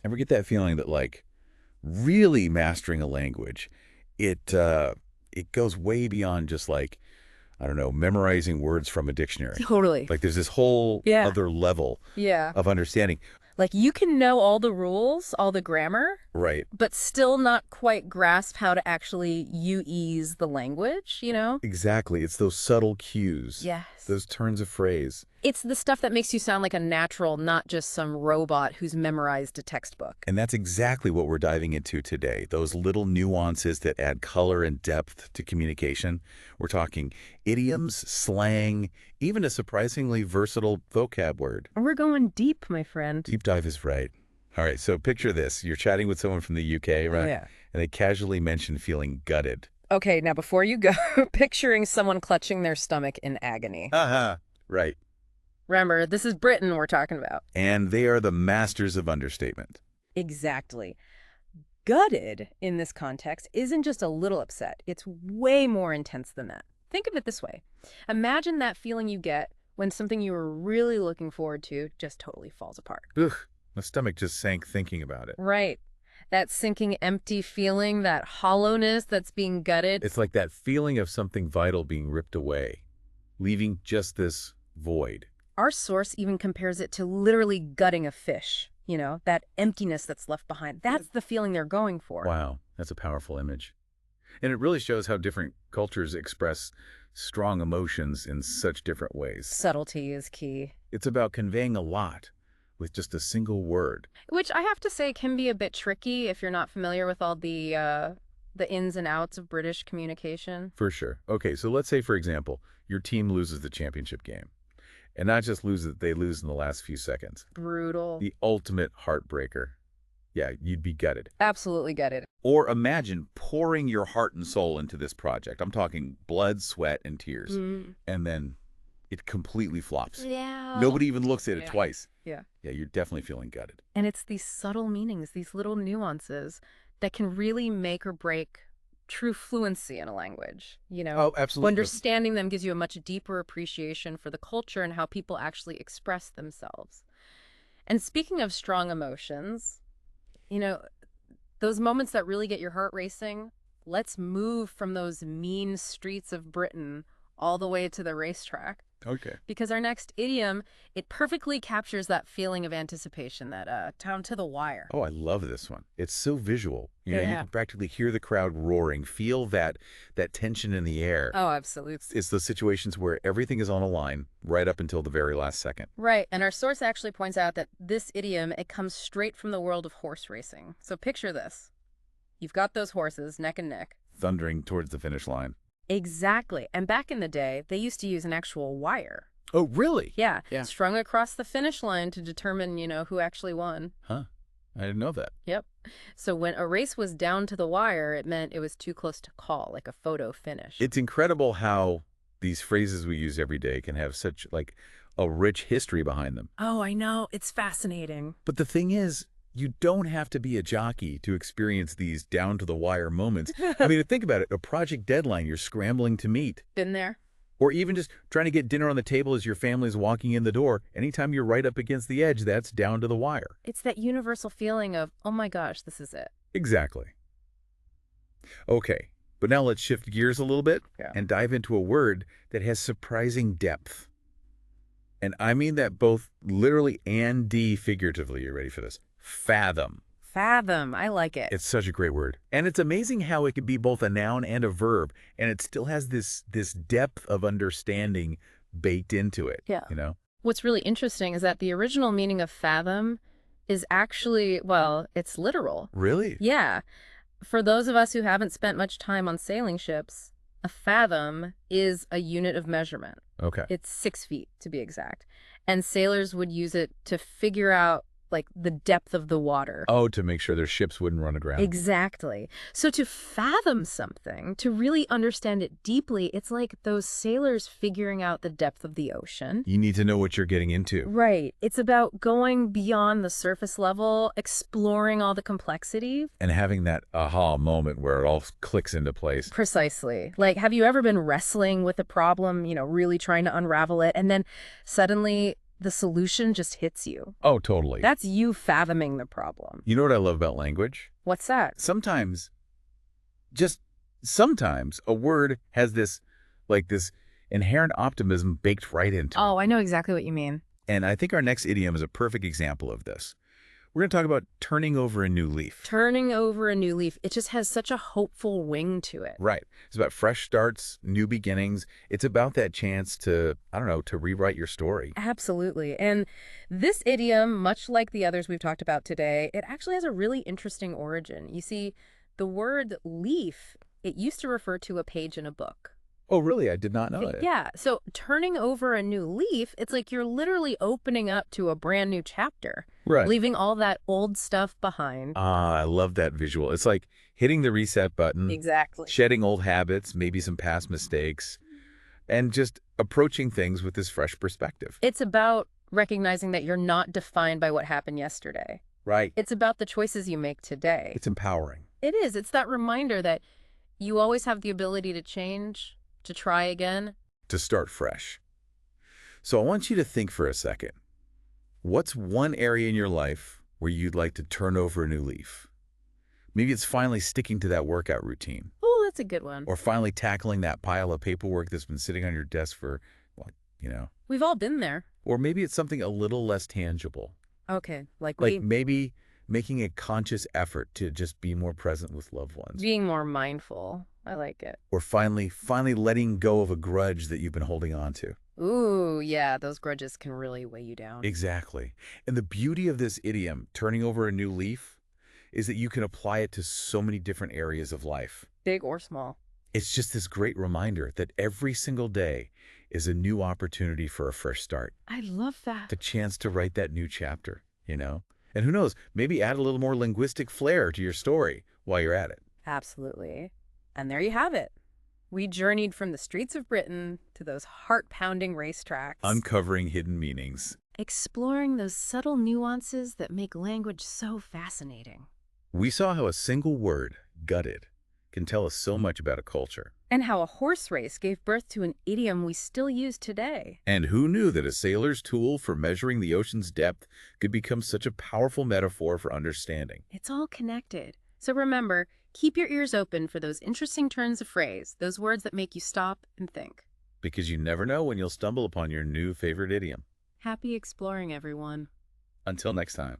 Ever get that feeling that like really mastering a language, it goes way beyond just like, I don't know, memorizing words from a dictionary. Totally. Like there's this whole Yeah. other level Yeah. of understanding. Like you can know all the rules, all the grammar, Right. but still not quite grasp how to actually use the language, you know? Exactly. It's those subtle cues, Yes. those turns of phrase. It's the stuff that makes you sound like a natural, not just some robot who's memorized a textbook. And that's exactly what we're diving into today. Those little nuances that add color and depth to communication. We're talking idioms, slang, even a surprisingly versatile vocab word. We're going deep, my friend. Deep dive is right. All right, so picture this. You're chatting with someone from the UK, right? Yeah. And they casually mention feeling gutted. Okay, now before you go, picturing someone clutching their stomach in agony. Uh-huh. Right. Remember, this is Britain we're talking about. And they are the masters of understatement. Exactly. Gutted in this context isn't just a little upset. It's way more intense than that. Think of it this way. Imagine that feeling you get when something you were really looking forward to just totally falls apart. Ugh, my stomach just sank thinking about it. Right. That sinking empty feeling, that hollowness that's being gutted. It's like that feeling of something vital being ripped away, leaving just this void. Our source even compares it to literally gutting a fish. You know, that emptiness that's left behind. That's the feeling they're going for. Wow, that's a powerful image. And it really shows how different cultures express strong emotions in such different ways. Subtlety is key. It's about conveying a lot with just a single word. Which I have to say can be a bit tricky if you're not familiar with all the ins and outs of British communication. For sure. Okay, so let's say, for example, your team loses the championship game. And not just lose it, they lose in the last few seconds. Brutal. The ultimate heartbreaker. Yeah, you'd be gutted. Absolutely get it. Or imagine pouring your heart and soul into this project. I'm talking blood, sweat, and tears. And then it completely flops. Yeah. Nobody even looks at it Yeah. twice. Yeah. Yeah, you're definitely feeling gutted. And it's these subtle meanings, these little nuances that can really make or break true fluency in a language, you know? Oh, absolutely. Understanding them gives you a much deeper appreciation for the culture and how people actually express themselves. And speaking of strong emotions, you know, those moments that really get your heart racing, let's move from those mean streets of Britain all the way to the racetrack. Okay. Because our next idiom, it perfectly captures that feeling of anticipation, that down to the wire. Oh, I love this one. It's so visual. You Yeah. can practically hear the crowd roaring, feel that tension in the air. Oh, absolutely. It's those situations where everything is on a line right up until the very last second. Right, and our source actually points out that this idiom, it comes straight from the world of horse racing. So picture this. You've got those horses neck and neck. Thundering towards the finish line. Exactly. And back in the day, they used to use an actual wire. Oh, really? Yeah, Yeah. strung across the finish line to determine, who actually won. Huh. I didn't know that. Yep. So when a race was down to the wire, it meant it was too close to call, like a photo finish. It's incredible how these phrases we use every day can have such like a rich history behind them. Oh, I know. It's fascinating. But the thing is, you don't have to be a jockey to experience these down-to-the-wire moments. I mean, think about it. A project deadline you're scrambling to meet. Been there? Or even just trying to get dinner on the table as your family's walking in the door. Anytime you're right up against the edge, that's down to the wire. It's that universal feeling of, oh my gosh, this is it. Exactly. Okay, but now let's shift gears a little bit and dive into a word that has surprising depth. And I mean that both literally and figuratively. You ready for this? Fathom. Fathom. I like it. It's such a great word. And it's amazing how it can be both a noun and a verb, and it still has this depth of understanding baked into it. Yeah. You know? What's really interesting is that the original meaning of fathom is actually, well, it's literal. Really? Yeah. For those of us who haven't spent much time on sailing ships, a fathom is a unit of measurement. Okay. It's 6 feet, to be exact. And sailors would use it to figure out, like, the depth of the water. Oh, to make sure their ships wouldn't run aground. Exactly. So to fathom something, to really understand it deeply, it's like those sailors figuring out the depth of the ocean. You need to know what you're getting into. Right. It's about going beyond the surface level, exploring all the complexity. And having that aha moment where it all clicks into place. Precisely. Like, have you ever been wrestling with a problem, really trying to unravel it, and then suddenly the solution just hits you. Oh, totally. That's you fathoming the problem. You know what I love about language? What's that? Sometimes, just sometimes, a word has this inherent optimism baked right into it. Oh, I know exactly what you mean. And I think our next idiom is a perfect example of this. We're going to talk about turning over a new leaf. Turning over a new leaf, it just has such a hopeful ring to it. Right. It's about fresh starts, new beginnings. It's about that chance to, I don't know, to rewrite your story. Absolutely. And this idiom, much like the others we've talked about today, it actually has a really interesting origin. You see, the word leaf, it used to refer to a page in a book. Oh, really? I did not know that. Yeah, so turning over a new leaf, it's like you're literally opening up to a brand new chapter, Right. leaving all that old stuff behind. Ah, I love that visual. It's like hitting the reset button, Exactly. shedding old habits, maybe some past mistakes, and just approaching things with this fresh perspective. It's about recognizing that you're not defined by what happened yesterday. Right. It's about the choices you make today. It's empowering. It is. It's that reminder that you always have the ability to change, to try again. To start fresh. So I want you to think for a second. What's one area in your life where you'd like to turn over a new leaf? Maybe it's finally sticking to that workout routine, Oh, that's a good one. or finally tackling that pile of paperwork that's been sitting on your desk for, well, We've all been there. or maybe it's something a little less tangible, Okay, like like maybe making a conscious effort to just be more present with loved ones, being more mindful. I like it. or finally letting go of a grudge that you've been holding on to. Ooh, yeah, those grudges can really weigh you down. Exactly. And the beauty of this idiom, turning over a new leaf, is that you can apply it to so many different areas of life. Big or small. It's just this great reminder that every single day is a new opportunity for a fresh start, I love that. the chance to write that new chapter. And who knows, maybe add a little more linguistic flair to your story while you're at it. Absolutely. And there you have it. We journeyed from the streets of Britain to those heart-pounding racetracks, Uncovering hidden meanings. exploring those subtle nuances that make language so fascinating. We saw how a single word, gutted, can tell us so much about a culture. And how a horse race gave birth to an idiom we still use today. And who knew that a sailor's tool for measuring the ocean's depth could become such a powerful metaphor for understanding? It's all connected. So remember, keep your ears open for those interesting turns of phrase, those words that make you stop and think. Because you never know when you'll stumble upon your new favorite idiom. Happy exploring, everyone. Until next time.